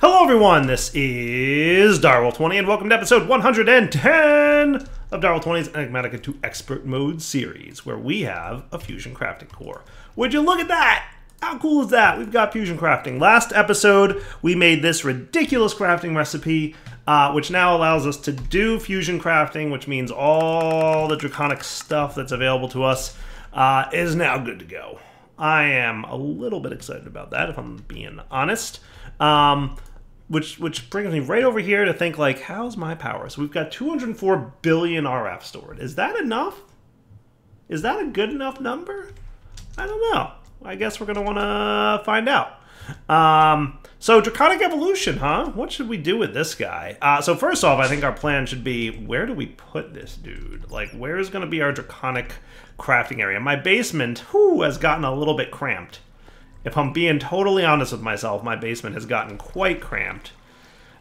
Hello everyone, this is Ep110 and welcome to episode 110 of Ep110's Enigmatica 2 Expert Mode series, where we have a fusion crafting core. Would you look at that? How cool is that? We've got fusion crafting. Last episode, we made this ridiculous crafting recipe, which now allows us to do fusion crafting, which means all the draconic stuff that's available to us is now good to go. I am a little bit excited about that, if I'm being honest. Which brings me right over here to think, like, how's my power? So we've got 204 billion RF stored. Is that enough? Is that a good enough number? I don't know. I guess we're going to want to find out. So Draconic Evolution, huh? What should we do with this guy? So first off, I think our plan should be, where do we put this dude? Like, where is going to be our Draconic crafting area? My basement, has gotten a little bit cramped. If I'm being totally honest with myself, my basement has gotten quite cramped.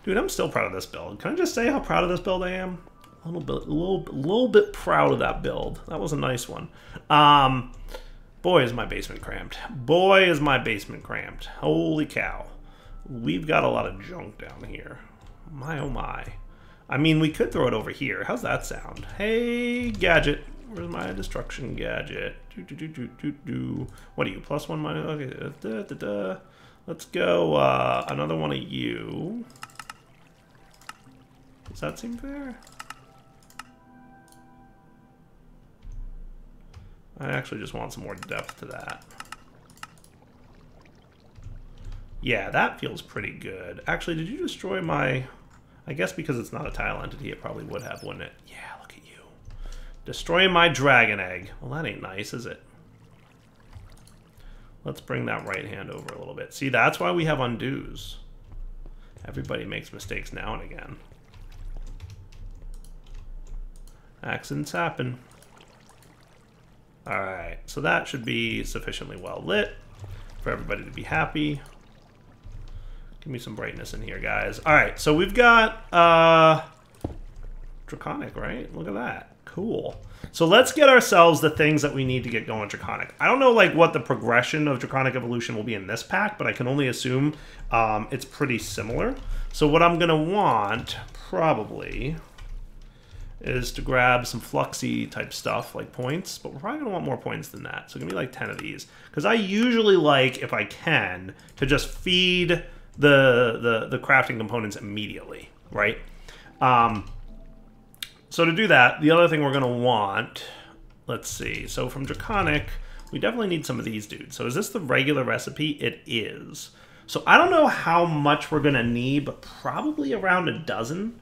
Dude, I'm still proud of this build. Can I just say how proud of this build I am? A little bit proud of that build. That was a nice one. Boy, is my basement cramped. Boy, is my basement cramped. Holy cow. We've got a lot of junk down here. My, oh my. I mean, we could throw it over here. How's that sound? Hey, gadget. Where's my destruction gadget? What are you? +1 minus? Okay. Let's go another one of you. Does that seem fair? I actually just want some more depth to that. Yeah, that feels pretty good. Actually, did you destroy my... I guess because it's not a tile entity, it probably would have, wouldn't it? Yeah, look at you. Destroying my dragon egg. Well, that ain't nice, is it? Let's bring that right hand over a little bit. See, that's why we have undos. Everybody makes mistakes now and again. Accidents happen. Alright, so that should be sufficiently well lit for everybody to be happy. Give me some brightness in here, guys. Alright, so we've got Draconic, right? Look at that. Cool. So let's get ourselves the things that we need to get going Draconic. I don't know like what the progression of Draconic Evolution will be in this pack, but I can only assume it's pretty similar. So what I'm going to want, probably, is to grab some fluxy type stuff, like points, but we're probably going to want more points than that. So give me like 10 of these. Because I usually like, if I can, to just feed the crafting components immediately, right? So to do that, the other thing we're going to want, let's see, so from Draconic, we definitely need some of these dudes. So is this the regular recipe? It is. So I don't know how much we're going to need, but probably around a dozen.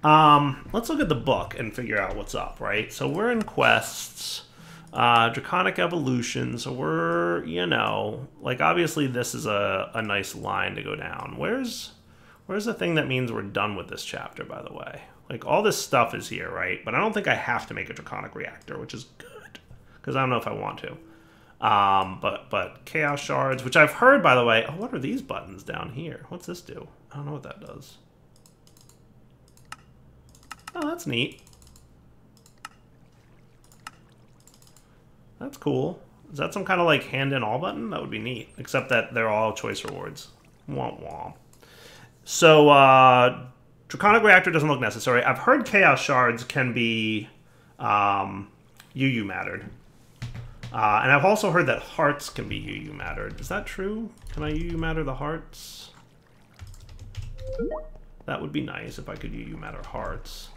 Let's look at the book and figure out what's up, right? So we're in quests, Draconic Evolution, so we're, you know, like obviously this is a nice line to go down. Where's the thing that means we're done with this chapter, by the way? Like, all this stuff is here, right? But I don't think I have to make a Draconic Reactor, which is good. Because I don't know if I want to. But Chaos Shards, which I've heard, by the way... Oh, what are these buttons down here? What's this do? I don't know what that does. Oh, that's neat. That's cool. Is that some kind of, like, hand-in-all button? That would be neat. Except that they're all choice rewards. Womp womp. So, Draconic Reactor doesn't look necessary. I've heard Chaos Shards can be UU mattered. And I've also heard that hearts can be UU mattered. Is that true? Can I UU matter the hearts? That would be nice if I could UU matter hearts.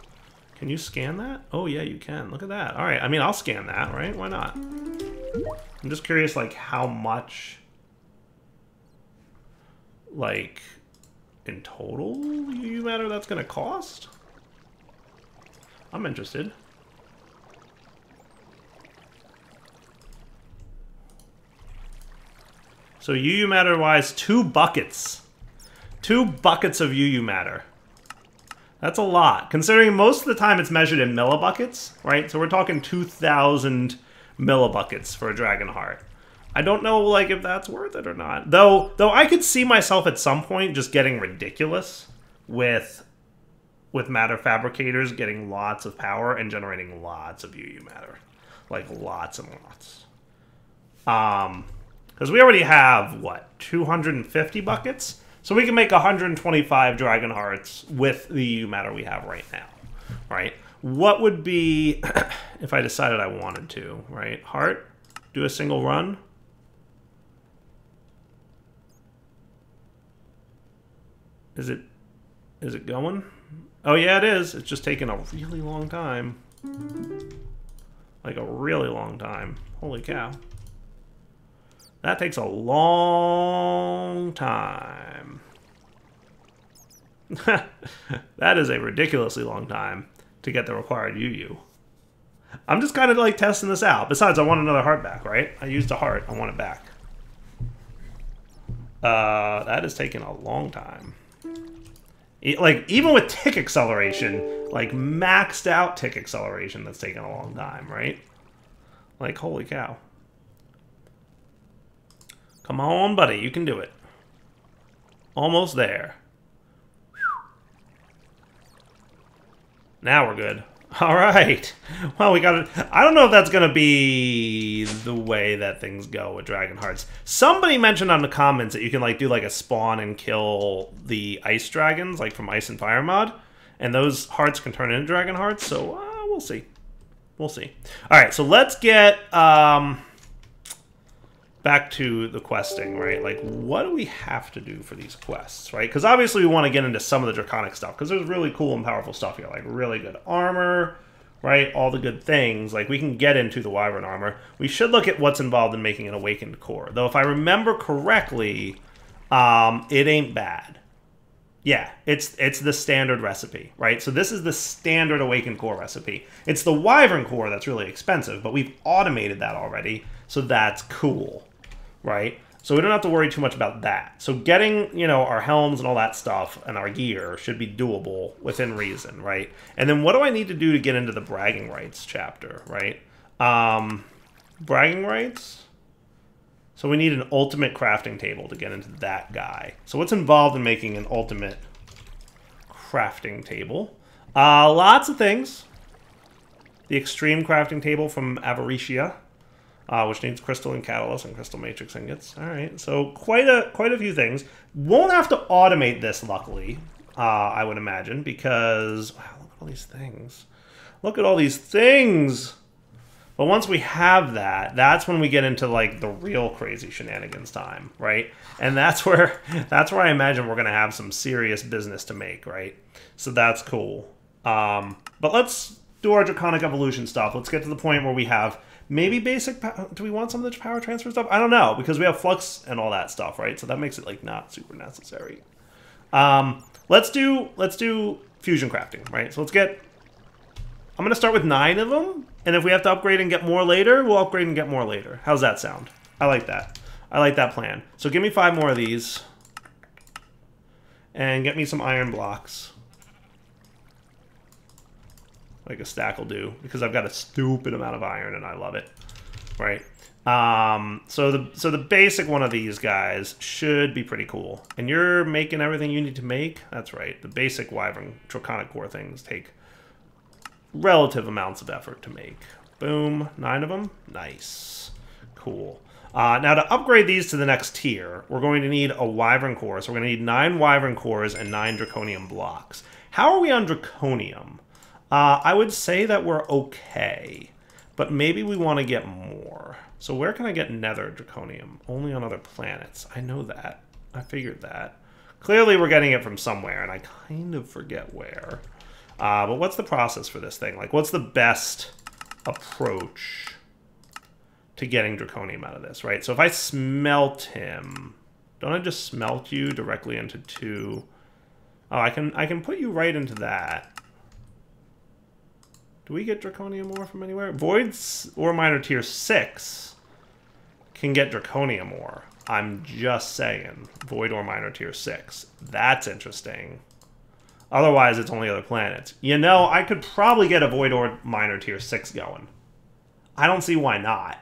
Can you scan that? Oh yeah, you can. Look at that. All right, I mean, I'll scan that, right? Why not? I'm just curious, like, how much, like... in total UU matter that's going to cost? I'm interested. So UU matter wise, 2 buckets. 2 buckets of UU matter. That's a lot, considering most of the time it's measured in millibuckets, right? So we're talking 2,000 millibuckets for a Dragon Heart. I don't know, like, if that's worth it or not. Though I could see myself at some point just getting ridiculous with matter fabricators getting lots of power and generating lots of UU matter. Like, lots and lots. Because we already have, what, 250 buckets? So we can make 125 Dragon Hearts with the EU matter we have right now, right? What would be, if I decided I wanted to, right? Heart, do a single run. Is it going? Oh yeah, it is. It's just taking a really long time. Like a really long time. Holy cow. That takes a long time. That is a ridiculously long time to get the required UU. I'm just kind of like testing this out. Besides, I want another heart back, right? I used a heart. I want it back. That is taking a long time. Like, even with tick acceleration, like maxed out tick acceleration, that's taking a long time, right? Like, holy cow. Come on, buddy, you can do it. Almost there. Now we're good. All right. Well, we got it. I don't know if that's going to be the way that things go with Dragon Hearts. Somebody mentioned on the comments that you can like do like a spawn and kill the ice dragons, like from Ice and Fire mod, and those hearts can turn into Dragon Hearts. So we'll see. We'll see. All right. So let's get back to the questing, right? Like, what do we have to do for these quests, right? Because obviously we want to get into some of the draconic stuff, because there's really cool and powerful stuff here, like really good armor, right? All the good things. Like, we can get into the Wyvern armor. We should look at what's involved in making an awakened core. Though, if I remember correctly, it ain't bad. Yeah, it's the standard recipe, right? So this is the standard awakened core recipe. It's the Wyvern core that's really expensive, but we've automated that already, so that's cool. Right? So we don't have to worry too much about that. So getting, you know, our helms and all that stuff and our gear should be doable within reason, right? And then what do I need to do to get into the bragging rights chapter, right? Bragging rights? So we need an ultimate crafting table to get into that guy. So what's involved in making an ultimate crafting table? Lots of things. The extreme crafting table from Avaricia. Which needs crystal and catalyst and crystal matrix ingots. All right, so quite a few things. Won't have to automate this, luckily, I would imagine, because wow, look at all these things. Look at all these things. But once we have that, that's when we get into like the real crazy shenanigans time, right? And that's where I imagine we're gonna have some serious business to make, right? So that's cool. But let's do our draconic evolution stuff. Let's get to the point where we have maybe basic power. Do we want some of the power transfer stuff? I don't know, because we have flux and all that stuff, right? So that makes it like not super necessary. Let's do fusion crafting, right? So let's get. I'm gonna start with 9 of them, and if we have to upgrade and get more later, we'll upgrade and get more later. How's that sound? I like that. I like that plan. So give me 5 more of these, and get me some iron blocks. Like a stack will do, because I've got a stupid amount of iron and I love it, right? So the basic one of these guys should be pretty cool. And you're making everything you need to make? That's right. The basic Wyvern Draconic Core things take relative amounts of effort to make. Boom. 9 of them? Nice. Cool. Now to upgrade these to the next tier, we're going to need a Wyvern Core. So we're going to need 9 Wyvern Cores and 9 Draconium blocks. How are we on Draconium? I would say that we're okay, but maybe we want to get more. So where can I get nether draconium? Only on other planets. I know that. I figured that. Clearly we're getting it from somewhere, and I kind of forget where. But what's the process for this thing? Like, what's the best approach to getting draconium out of this, right? So if I smelt him, don't I just smelt you directly into 2? Oh, I can put you right into that. Do we get draconium ore from anywhere? Void's ore miner tier 6 can get draconium ore. I'm just saying. Void ore miner tier 6. That's interesting. Otherwise, it's only other planets. You know, I could probably get a void ore miner tier 6 going. I don't see why not.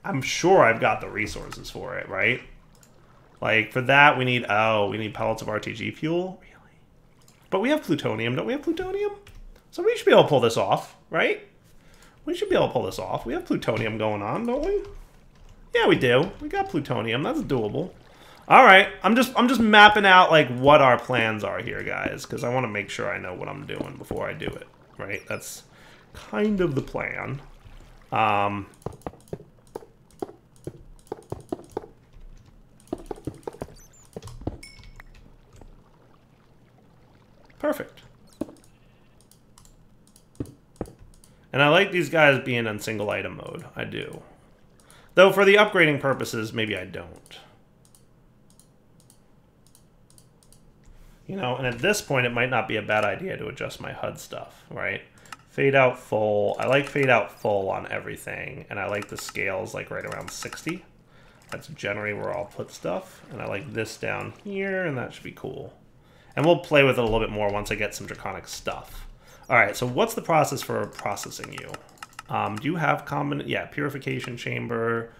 I'm sure I've got the resources for it, right? Like, for that, we need pellets of RTG fuel? Really? But we have plutonium. Don't we have plutonium? So we should be able to pull this off, right? We should be able to pull this off. We have plutonium going on, don't we? Yeah, we do. We got plutonium. That's doable. All right, I'm just mapping out like what our plans are here, guys, because I want to make sure I know what I'm doing before I do it. Right? That's kind of the plan. Perfect. And I like these guys being in single item mode. I do. Though for the upgrading purposes, maybe I don't. You know, and at this point, it might not be a bad idea to adjust my HUD stuff, right? Fade out full. I like fade out full on everything, and I like the scales like right around 60. That's generally where I'll put stuff. And I like this down here, and that should be cool. And we'll play with it a little bit more once I get some draconic stuff. All right, so what's the process for processing you? Do you have yeah, purification chamber,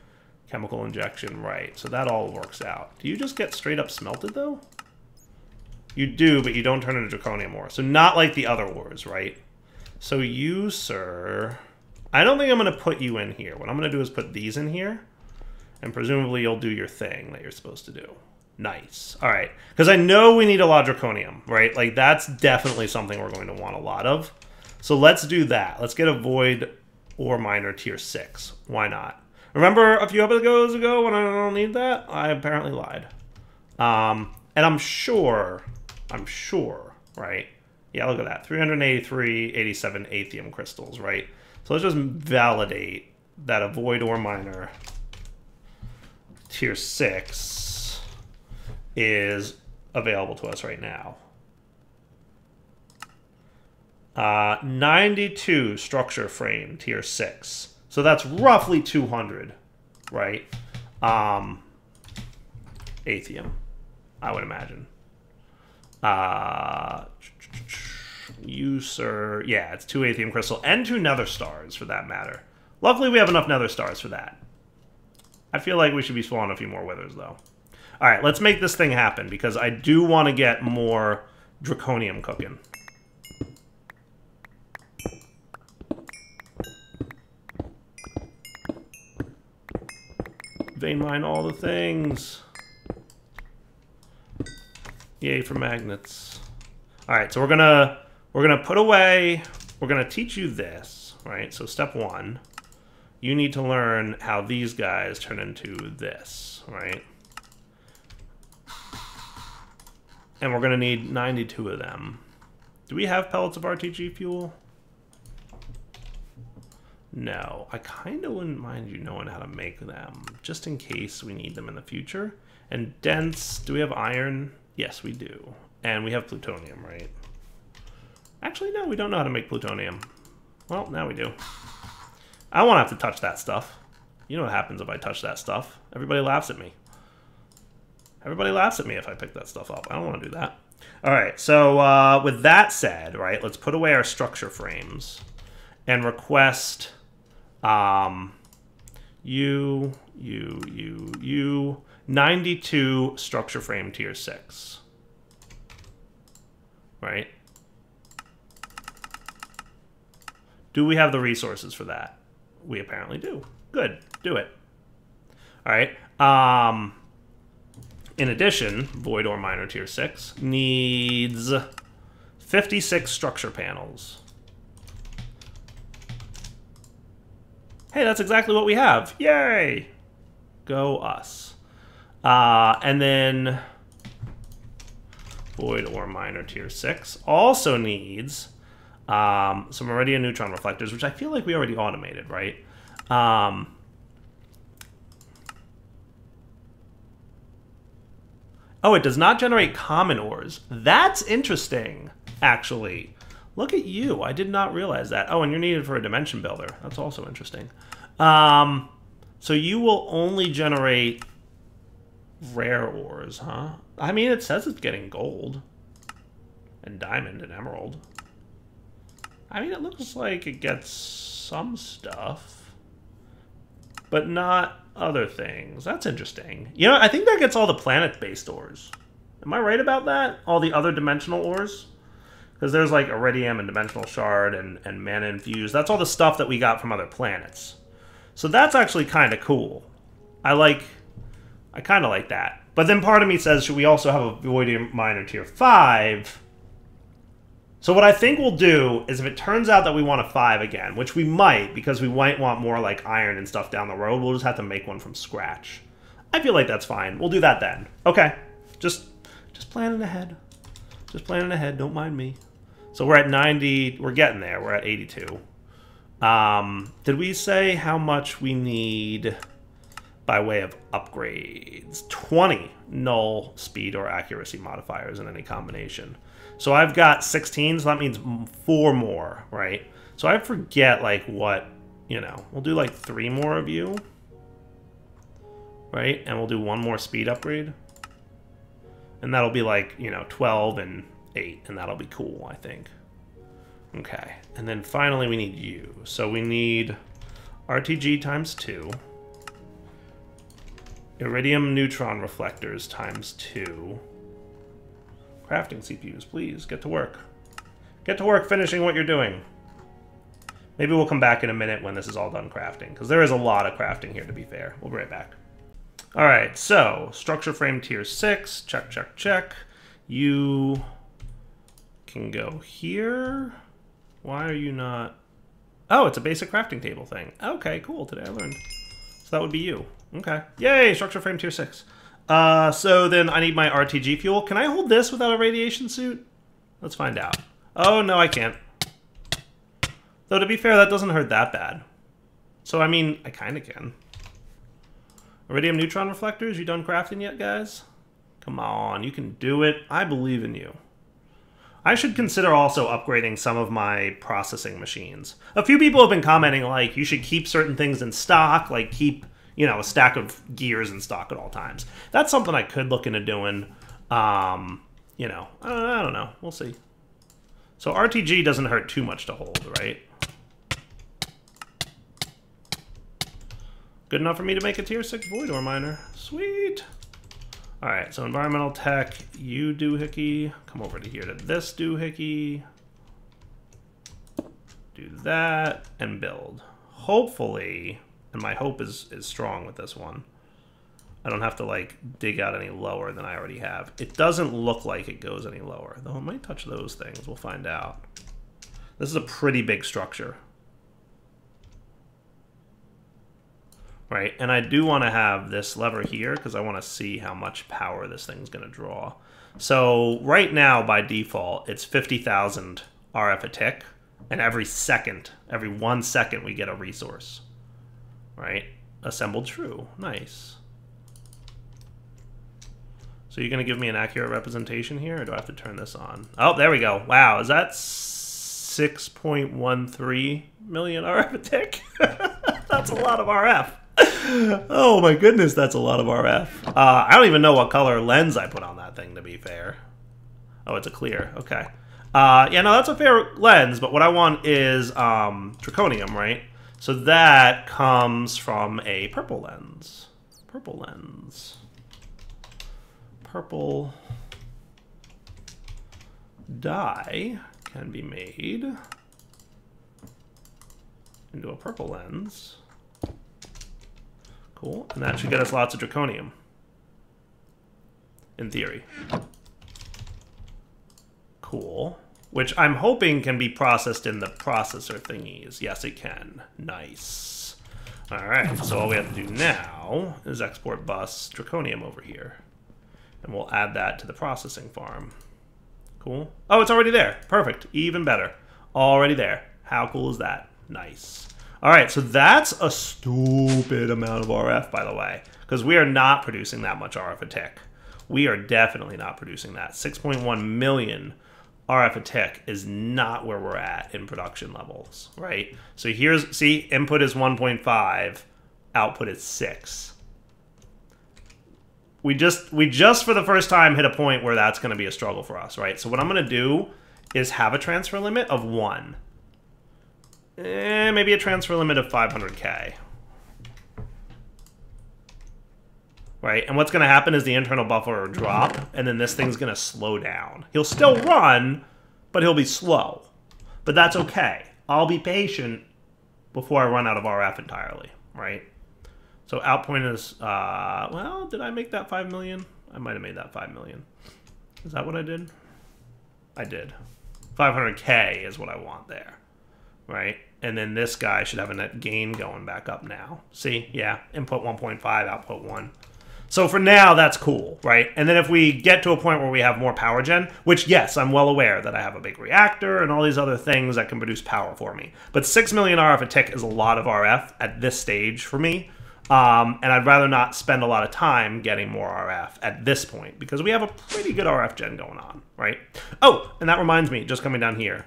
chemical injection, right. So that all works out. Do you just get straight up smelted, though? You do, but you don't turn into draconium ore. So not like the other ores, right? So you, sir... I don't think I'm going to put you in here. What I'm going to do is put these in here. And presumably you'll do your thing that you're supposed to do. Nice. All right. Because I know we need a lot of draconium, right? Like, that's definitely something we're going to want a lot of. So let's do that. Let's get a void ore miner tier 6. Why not? Remember a few episodes ago when I don't need that? I apparently lied. And I'm sure, right? Yeah, look at that. 383, 87 Aethium crystals, right? So let's just validate that a void ore miner tier 6 is available to us right now. 92 structure frame tier 6. So that's roughly 200, right? Aethium, I would imagine. You, sir. Yeah, it's 2 Aethium crystal and 2 nether stars for that matter. Luckily, we have enough nether stars for that. I feel like we should be spawning a few more withers, though. All right, let's make this thing happen because I do want to get more draconium cooking. Vein mine all the things. Yay for magnets. All right, so we're gonna put away. We're gonna teach you this, right? So step 1, you need to learn how these guys turn into this, right? And we're gonna need 92 of them. Do we have pellets of RTG fuel? No, I kind of wouldn't mind you knowing how to make them, just in case we need them in the future. And dense, do we have iron? Yes, we do. And we have plutonium, right? Actually, no, we don't know how to make plutonium. Well, now we do. I won't have to touch that stuff. You know what happens if I touch that stuff. Everybody laughs at me. Everybody laughs at me if I pick that stuff up. I don't want to do that. All right, so with that said, right, let's put away our structure frames and request you 92 structure frame tier 6. Right? Do we have the resources for that? We apparently do. Good. Do it. All right. In addition, void ore miner tier 6 needs 56 structure panels. Hey, that's exactly what we have. Yay! Go us. And then void ore miner tier 6 also needs some iridium neutron reflectors, which I feel like we already automated, right? Oh, it does not generate common ores. That's interesting, actually. Look at you. I did not realize that. Oh, and you're needed for a dimension builder. That's also interesting. So you will only generate rare ores, huh? I mean, it says it's getting gold and diamond and emerald. I mean, it looks like it gets some stuff, but not other things. That's interesting. You know, I think that gets all the planet-based ores. Am I right about that? All the other dimensional ores? Because there's like iridium and dimensional shard and mana infused. That's all the stuff that we got from other planets. So that's actually kind of cool. I kind of like that. But then part of me says, should we also have a Void Miner tier 5? So what I think we'll do is if it turns out that we want a 5 again, which we might, because we might want more like iron and stuff down the road, we'll just have to make one from scratch. I feel like that's fine. We'll do that then. Okay. Just planning ahead. Just planning ahead. Don't mind me. So we're at 90. We're getting there. We're at 82. Did we say how much we need by way of upgrades? 20 null speed or accuracy modifiers in any combination. So I've got 16, so that means 4 more, right? So I forget, like, what, you know, we'll do, like, 3 more of you, right? And we'll do 1 more speed upgrade. And that'll be, like, you know, 12 and 8, and that'll be cool, I think. Okay, and then finally we need you. So we need RTG times 2. Iridium neutron reflectors times 2. Crafting CPUs, please, get to work. Get to work finishing what you're doing. Maybe we'll come back in a minute when this is all done crafting, because there is a lot of crafting here, to be fair. We'll be right back. Alright, so, structure frame tier 6, check, check, check. You can go here. Why are you not... Oh, it's a basic crafting table thing. Okay, cool, today I learned. So that would be you. Okay. Yay, structure frame tier 6. So then I need my RTG fuel. Can I hold this without a radiation suit? Let's find out. Oh, no, I can't. Though, to be fair, that doesn't hurt that bad. So, I mean, I kind of can. Iridium neutron reflectors, you done crafting yet, guys? Come on, you can do it. I believe in you. I should consider also upgrading some of my processing machines. A few people have been commenting, like, you should keep certain things in stock, like keep... you know, a stack of gears in stock at all times. That's something I could look into doing. You know, I don't know. We'll see. So RTG doesn't hurt too much to hold, right? Good enough for me to make a tier 6 void ore miner. Sweet. All right, so environmental tech, you doohickey. Come over to here to this doohickey. Do that and build. Hopefully... and my hope is strong with this one. I don't have to, like, dig out any lower than I already have. It doesn't look like it goes any lower, though it might touch those things. We'll find out. This is a pretty big structure. Right, and I do want to have this lever here because I want to see how much power this thing's going to draw. So right now, by default, it's 50,000 RF a tick, and every 1 second, we get a resource. Right? Assembled true. Nice. So you're going to give me an accurate representation here, or do I have to turn this on? Oh, there we go. Wow, is that 6.13 million RF a tick? That's a lot of RF. Oh my goodness, that's a lot of RF. I don't even know what color lens I put on that thing, to be fair. Oh, it's a clear. Okay. Yeah, no, that's a fair lens, but what I want is draconium, right? So that comes from a purple lens. Purple lens. Purple dye can be made into a purple lens. Cool. And that should get us lots of draconium. In theory. Cool. Which I'm hoping can be processed in the processor thingies. Yes, it can. Nice. Alright, so all we have to do now is export bus draconium over here. And we'll add that to the processing farm. Cool. Oh, it's already there. Perfect. Even better. Already there. How cool is that? Nice. Alright, so that's a stupid amount of RF, by the way. Because we are not producing that much RF a tick. We are definitely not producing that. 6.1 million RF a tick is not where we're at in production levels, right? So here's, see, input is 1.5, output is 6. We just for the first time hit a point where that's going to be a struggle for us, right? So what I'm going to do is have a transfer limit of 1. Maybe a transfer limit of 500K. Right, and what's going to happen is the internal buffer will drop, and then this thing's going to slow down. He'll still run, but he'll be slow. But that's okay. I'll be patient before I run out of RF entirely, right? So outpoint is, well, did I make that 5 million? I might have made that 5 million. Is that what I did? I did. 500K is what I want there, right? And then this guy should have a net gain going back up now. See? Yeah, input 1.5, output 1. So for now, that's cool, right? And then if we get to a point where we have more power gen, which, yes, I'm well aware that I have a big reactor and all these other things that can produce power for me. But 6 million RF a tick is a lot of RF at this stage for me. And I'd rather not spend a lot of time getting more RF at this point because we have a pretty good RF gen going on, right? Oh, and that reminds me, just coming down here.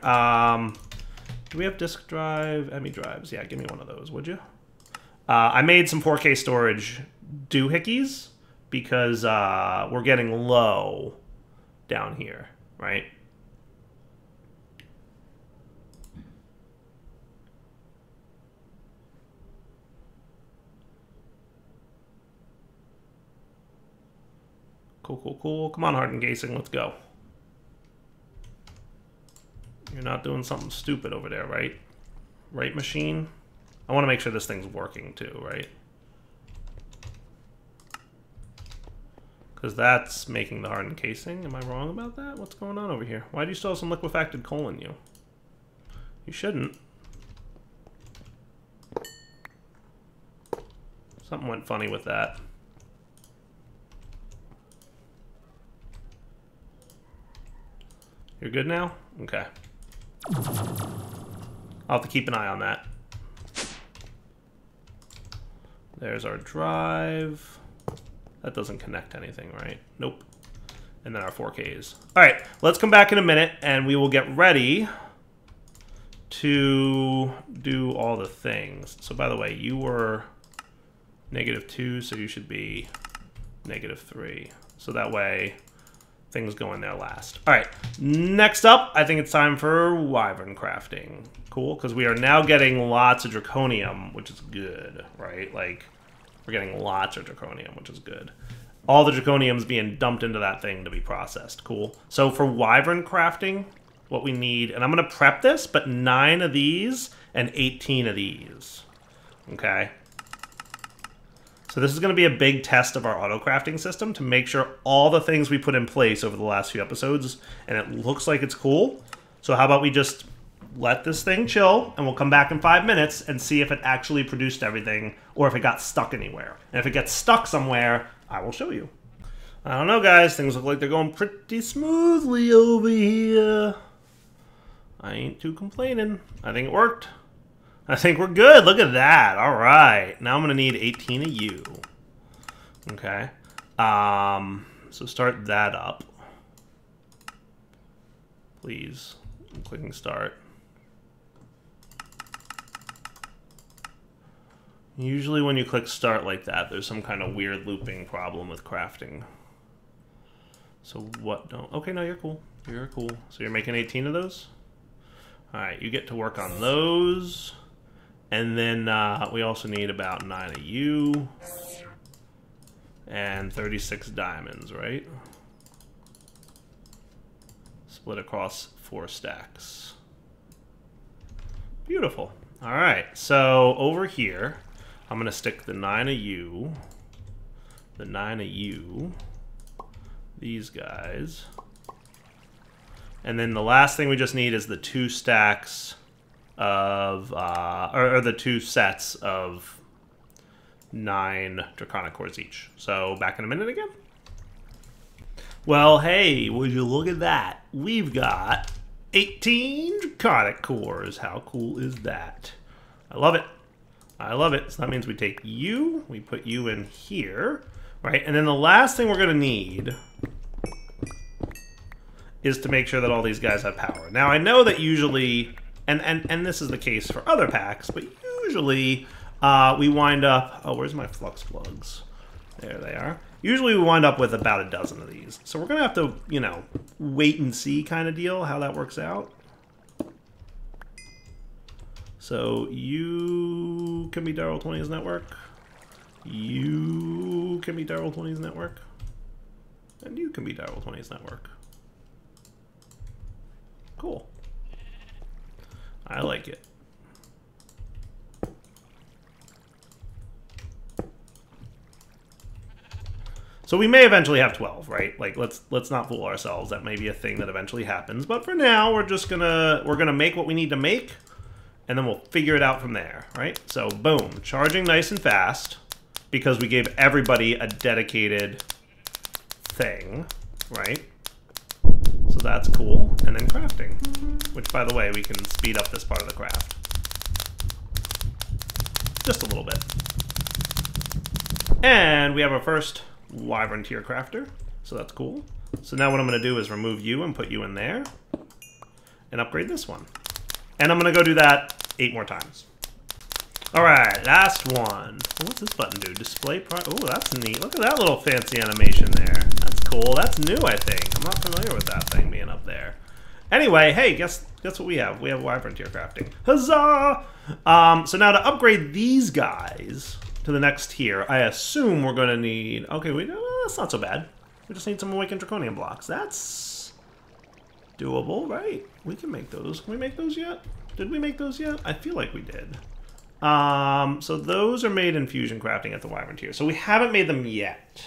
Do we have disk drive, ME drives? Yeah, give me one of those, would you? I made some 4K storage doohickeys because we're getting low down here, right? Cool, cool, cool. Come on, hardened casing, let's go. You're not doing something stupid over there, right? Right, machine? I want to make sure this thing's working too, right? Because that's making the hardened casing. Am I wrong about that? What's going on over here? Why do you still have some liquefacted coal in you? You shouldn't. Something went funny with that. You're good now? Okay. I'll have to keep an eye on that. There's our drive. That doesn't connect to anything, right? Nope. And then our 4Ks. All right, let's come back in a minute and we will get ready to do all the things. So by the way, you were -2, so you should be -3. So that way things go in there last. All right, next up, I think it's time for wyvern crafting. Cool, because we are now getting lots of draconium, which is good, right? Like, we're getting lots of draconium, which is good. All the draconium's being dumped into that thing to be processed. Cool. So for wyvern crafting, what we need, and I'm going to prep this, but 9 of these and 18 of these. Okay? So this is going to be a big test of our auto crafting system to make sure all the things we put in place over the last few episodes, and it looks like it's cool. So how about we just let this thing chill, and we'll come back in 5 minutes and see if it actually produced everything or if it got stuck anywhere. And if it gets stuck somewhere, I will show you. I don't know, guys. Things look like they're going pretty smoothly over here. I ain't too complaining. I think it worked. I think we're good. Look at that. All right. Now I'm going to need 18 of you. Okay. So start that up. Please. I'm clicking start. Usually when you click start like that, there's some kind of weird looping problem with crafting. So what don't... Okay, no, you're cool. You're cool. So you're making 18 of those? All right, you get to work on those. And then we also need about 9 of you. And 36 diamonds, right? Split across 4 stacks. Beautiful. All right, so over here, I'm going to stick the 9 of you, the 9 of you, these guys. And then the last thing we just need is the 2 stacks of, or the 2 sets of 9 draconic cores each. So back in a minute again. Well, hey, would you look at that? We've got 18 draconic cores. How cool is that? I love it. I love it. So that means we take you, we put you in here, right? And then the last thing we're going to need is to make sure that all these guys have power. Now, I know that usually, and this is the case for other packs, but usually we wind up... Oh, where's my flux plugs? There they are. Usually we wind up with about a dozen of these. So we're going to have to, you know, wait and see kind of deal how that works out. So you can be Daryl 20's network. You can be Daryl 20's network. And you can be Daryl 20's network. Cool. I like it. So we may eventually have 12, right? Like, let's not fool ourselves. That may be a thing that eventually happens. But for now, we're gonna make what we need to make, and then we'll figure it out from there, right? So boom, charging nice and fast, because we gave everybody a dedicated thing, right? So that's cool. And then crafting, which, by the way, we can speed up this part of the craft just a little bit. And we have our first Wyvern tier crafter, so that's cool. So now what I'm going to do is remove you and put you in there and upgrade this one. And I'm going to go do that 8 more times. All right, last one. Oh, what's this button do? Display oh, that's neat. Look at that little fancy animation there. That's cool. That's new, I think. I'm not familiar with that thing being up there. Anyway, hey, guess what we have? We have Wyvern tier crafting. Huzzah! So now to upgrade these guys to the next tier, I assume we're going to need... Okay, that's not so bad. We just need some Awakened Draconian blocks. That's doable, right? We can make those. Can we make those yet? Did we make those yet? I feel like we did. So those are made in fusion crafting at the Wyvern tier. So we haven't made them yet.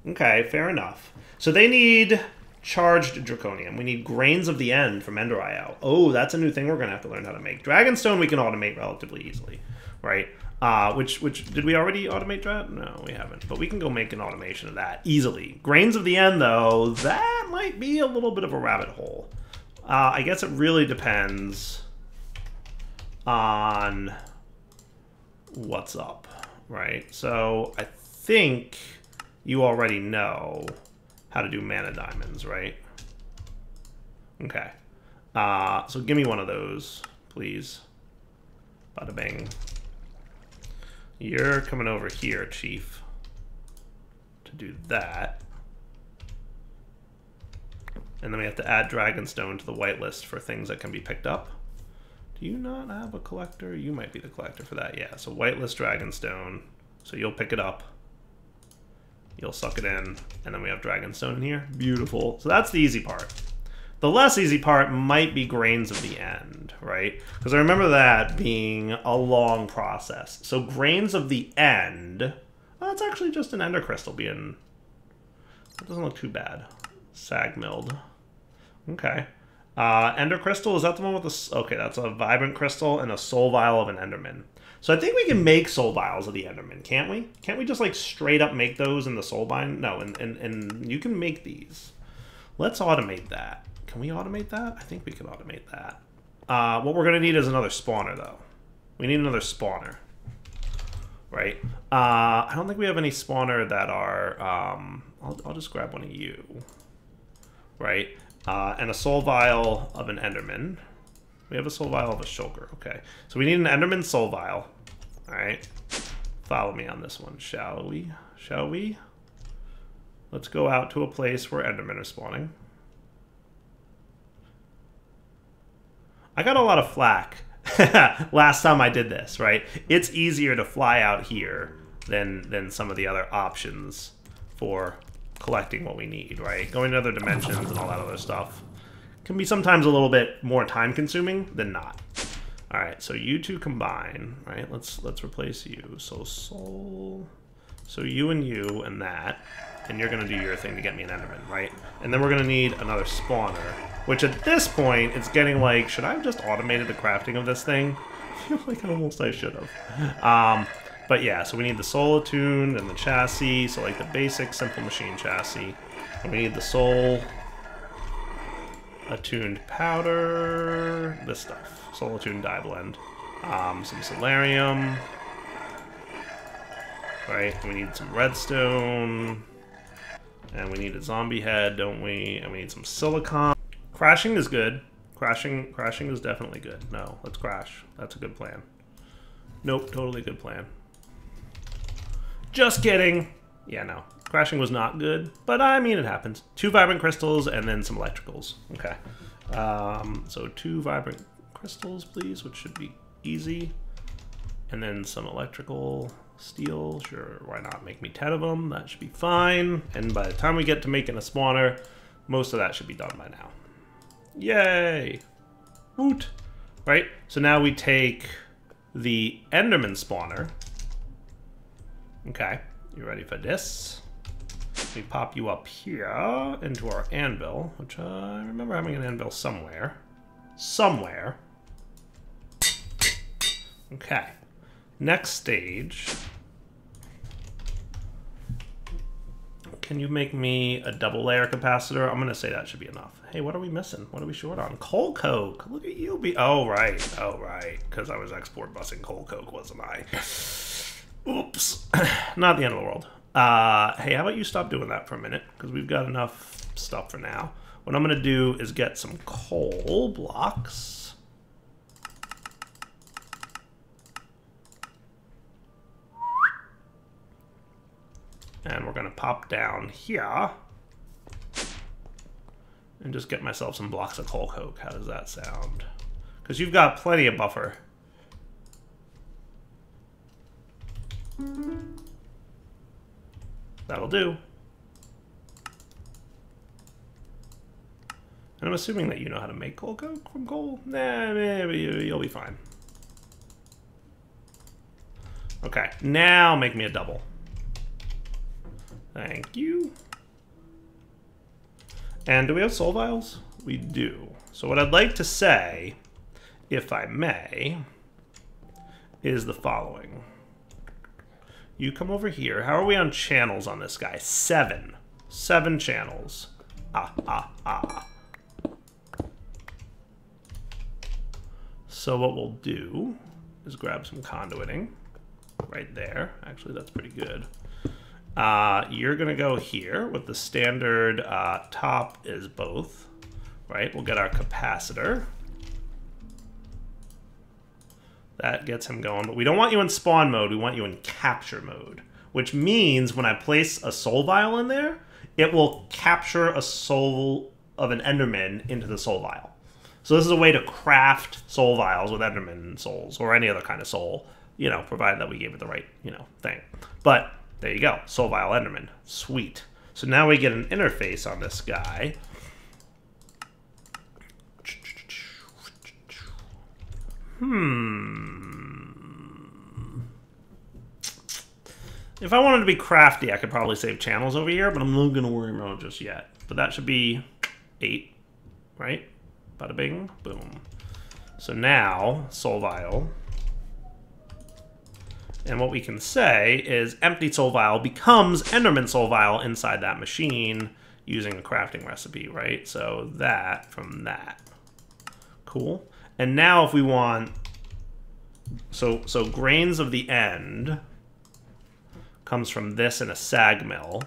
Okay, fair enough. So they need charged draconium. We need grains of the end from Ender IO. Oh, that's a new thing we're going to have to learn how to make. Dragonstone we can automate relatively easily, right? Which did we already automate that? No, we haven't. But we can go make an automation of that easily. Grains of the end, though, that might be a little bit of a rabbit hole. I guess it really depends on what's up, right? So I think you already know how to do mana diamonds, right? Okay. So give me one of those, please. Bada bing. You're coming over here, Chief, to do that. And then we have to add Dragonstone to the whitelist for things that can be picked up. Do you not have a collector? You might be the collector for that, yeah. So whitelist Dragonstone. So you'll pick it up. You'll suck it in. And then we have Dragonstone in here. Beautiful. So that's the easy part. The less easy part might be Grains of the End, right? Because I remember that being a long process. So Grains of the End... Well, that's actually just an Ender Crystal being... That doesn't look too bad. Sag milled. Okay. Ender Crystal, is that the one with the... Okay, that's a Vibrant Crystal and a Soul Vial of an Enderman. So I think we can make Soul Vials of the Enderman, can't we? Can't we just, like, straight up make those in the Soul Bind? No, and you can make these. Let's automate that. Can we automate that? I think we can automate that. What we're going to need is another spawner, though. We need another spawner. Right? I don't think we have any spawner that are... I'll just grab one of you. Right? And a Soul Vial of an Enderman. We have a Soul Vial of a Shulker. Okay. So we need an Enderman Soul Vial. Alright. Follow me on this one, shall we? Shall we? Let's go out to a place where Endermen are spawning. I got a lot of flack last time I did this, right? It's easier to fly out here than some of the other options for collecting what we need, right? Going to other dimensions and all that other stuff can be sometimes a little bit more time-consuming than not. All right, so you two combine, right? Let's replace you. So soul, so you and that, and you're gonna do your thing to get me an Enderman, right? And then we're gonna need another spawner, which at this point it's getting like, should I have just automated the crafting of this thing? I feel like almost I should have. But yeah, so we need the soul attuned and the chassis, so like the basic simple machine chassis. And we need the soul attuned powder, this stuff. Soul attuned dye blend. Some solarium. Right, we need some redstone. And we need a zombie head, don't we? And we need some silicon. Crashing is good. Crashing is definitely good. No, let's crash. That's a good plan. Nope, totally good plan. Just kidding. Yeah, no. Crashing was not good, but I mean, it happens. 2 vibrant crystals and then some electricals. Okay. So 2 vibrant crystals, please, which should be easy. And then some electrical steel. Sure, why not? Make me 10 of them. That should be fine. And by the time we get to making a spawner, most of that should be done by now. Yay! Woot! Right? So now we take the Enderman spawner. Okay, you ready for this? We pop you up here into our anvil, which I remember having an anvil somewhere. Somewhere. Okay. Next stage. Can you make me a double layer capacitor? I'm gonna say that should be enough. Hey, what are we missing? What are we short on? Coal coke. Look at you be. Oh right. Oh right. Because I was export busing coal coke, wasn't I? Oops. Not the end of the world. Hey, how about you stop doing that for a minute? Because we've got enough stuff for now. What I'm gonna do is get some coal blocks. And we're gonna pop down here and just get myself some blocks of coal coke. How does that sound? Because you've got plenty of buffer. That'll do. And I'm assuming that you know how to make coal coke from coal. Nah, maybe you'll be fine. Okay, now make me a double. Thank you. And do we have soul vials? We do. So what I'd like to say, if I may, is the following. You come over here. How are we on channels on this guy? 7. 7 channels. So what we'll do is grab some conduiting right there. Actually, that's pretty good. You're gonna go here with the standard top is both, right? We'll get our capacitor. That gets him going, but we don't want you in spawn mode, we want you in capture mode, which means when I place a soul vial in there, it will capture a soul of an Enderman into the soul vial. So this is a way to craft soul vials with Enderman souls, or any other kind of soul, you know, provided that we gave it the right, you know, thing. But there you go, soul vial Enderman, sweet. So now we get an interface on this guy. If I wanted to be crafty, I could probably save channels over here, but I'm not going to worry about it just yet. But that should be 8, right? Bada bing, boom. So now, soul vial. And what we can say is empty soul vial becomes Enderman soul vial inside that machine using a crafting recipe, right? So that from that. Cool. And now if we want, so grains of the end comes from this in a sag mill.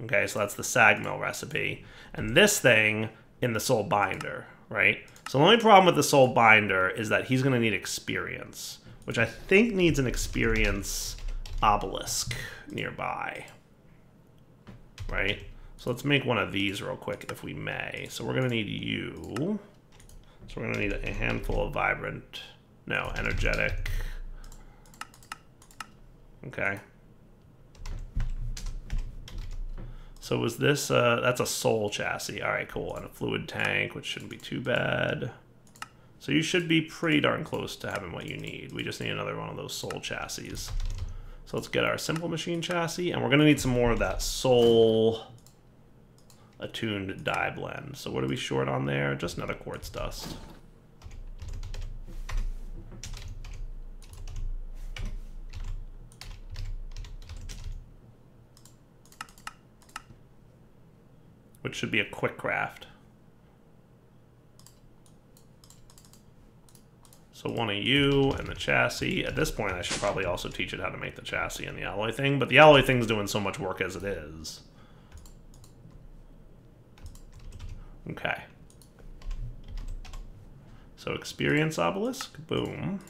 Okay, so that's the sag mill recipe. And this thing in the soul binder, right? So the only problem with the soul binder is that he's gonna need experience, which I think needs an experience obelisk nearby, right? So let's make one of these real quick if we may. So we're gonna need you. So we're gonna need a handful of vibrant, no, energetic. Okay. So was this, that's a soul chassis. All right, cool, and a fluid tank, which shouldn't be too bad. So you should be pretty darn close to having what you need. We just need another one of those soul chassis. So let's get our simple machine chassis, and we're gonna need some more of that soul attuned dye blend. So what are we short on there? Just another quartz dust. Which should be a quick craft. So one of you and the chassis. At this point, I should probably also teach it how to make the chassis and the alloy thing, but the alloy thing's doing so much work as it is. Okay. So experience obelisk, boom.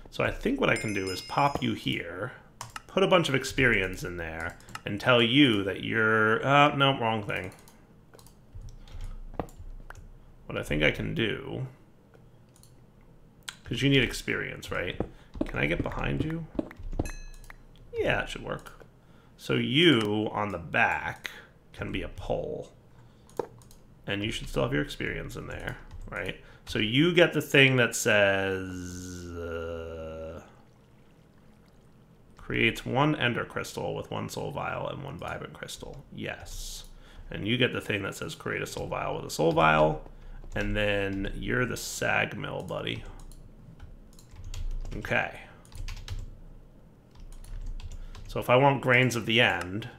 So I think what I can do is pop you here, put a bunch of experience in there, and tell you that you're, no, wrong thing. What I think I can do, because you need experience, right? Can I get behind you? Yeah, it should work. So you, on the back, can be a pole. And you should still have your experience in there, right? So you get the thing that says... Creates 1 ender crystal with 1 soul vial and 1 vibrant crystal. Yes. And you get the thing that says create a soul vial with a soul vial. And then you're the sag mill, buddy. Okay. So if I want grains of the end,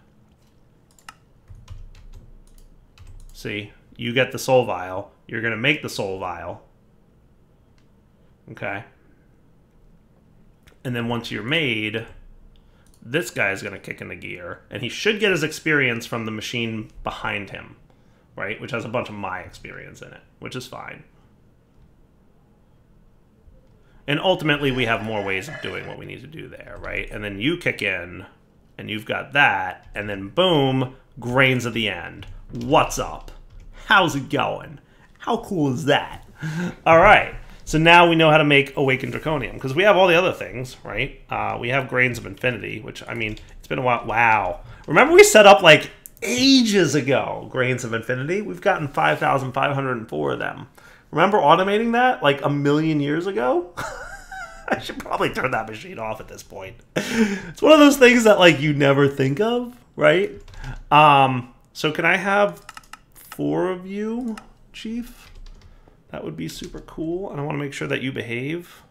see, you get the soul vial. You're going to make the soul vial. Okay. And then once you're made, this guy is going to kick into gear. And he should get his experience from the machine behind him, right? Which has a bunch of my experience in it, which is fine. And ultimately, we have more ways of doing what we need to do there, right? And then you kick in, and you've got that. And then boom, grains of the end. What's up? How's it going? How cool is that? All right. So now we know how to make Awakened Draconium, because we have all the other things, right? We have Grains of Infinity, which, I mean, it's been a while. Wow. Remember we set up, like, ages ago, Grains of Infinity? We've gotten 5,504 of them. Remember automating that, like, a million years ago? I should probably turn that machine off at this point. It's one of those things that, like, you never think of, right? So can I have 4 of you, Chief? That would be super cool, and I want to make sure that you behave.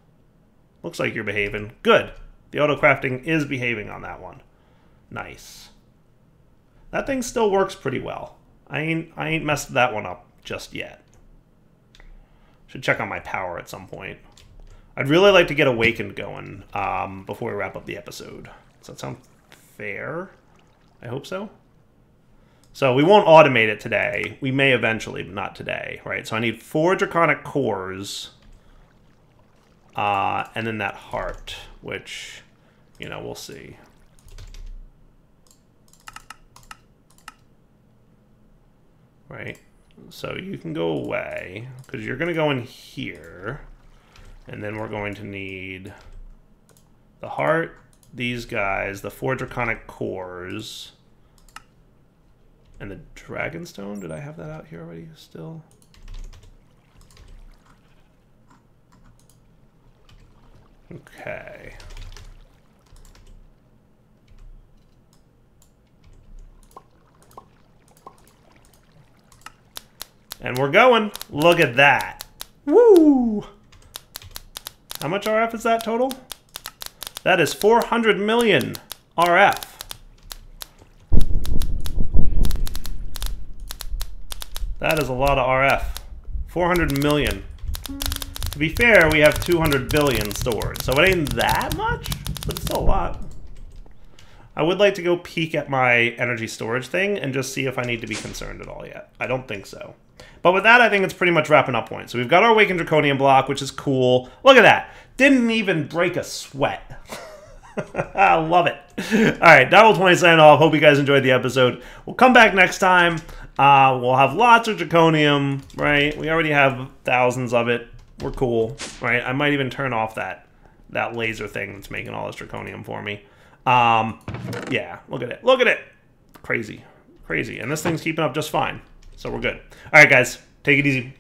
Looks like you're behaving. Good. The auto-crafting is behaving on that one. Nice. That thing still works pretty well. I ain't messed that one up just yet. Should check on my power at some point. I'd really like to get Awakened going before we wrap up the episode. Does that sound fair? I hope so. So we won't automate it today. We may eventually, but not today, right? So I need 4 Draconic cores, and then that heart, which, you know, we'll see. Right? So you can go away, because you're going to go in here, and then we're going to need the heart, these guys, the 4 Draconic cores, and the Dragonstone. Did I have that out here already still? Okay. And we're going. Look at that. Woo! How much RF is that total? That is 400 million RF. That is a lot of RF. 400 million. To be fair, we have 200 billion stored, so it ain't that much, but it's still a lot. I would like to go peek at my energy storage thing and just see if I need to be concerned at all yet. I don't think so. But with that, I think it's pretty much wrapping up point. So we've got our Awakened Draconium block, which is cool. Look at that. Didn't even break a sweat. I love it. All right, Darryl20 signing off. Hope you guys enjoyed the episode. We'll come back next time. We'll have lots of Draconium, right? We already have thousands of it. We're cool, right? I might even turn off that laser thing that's making all this Draconium for me. Yeah, look at it. Look at it. Crazy. Crazy. And this thing's keeping up just fine. So we're good. All right, guys. Take it easy.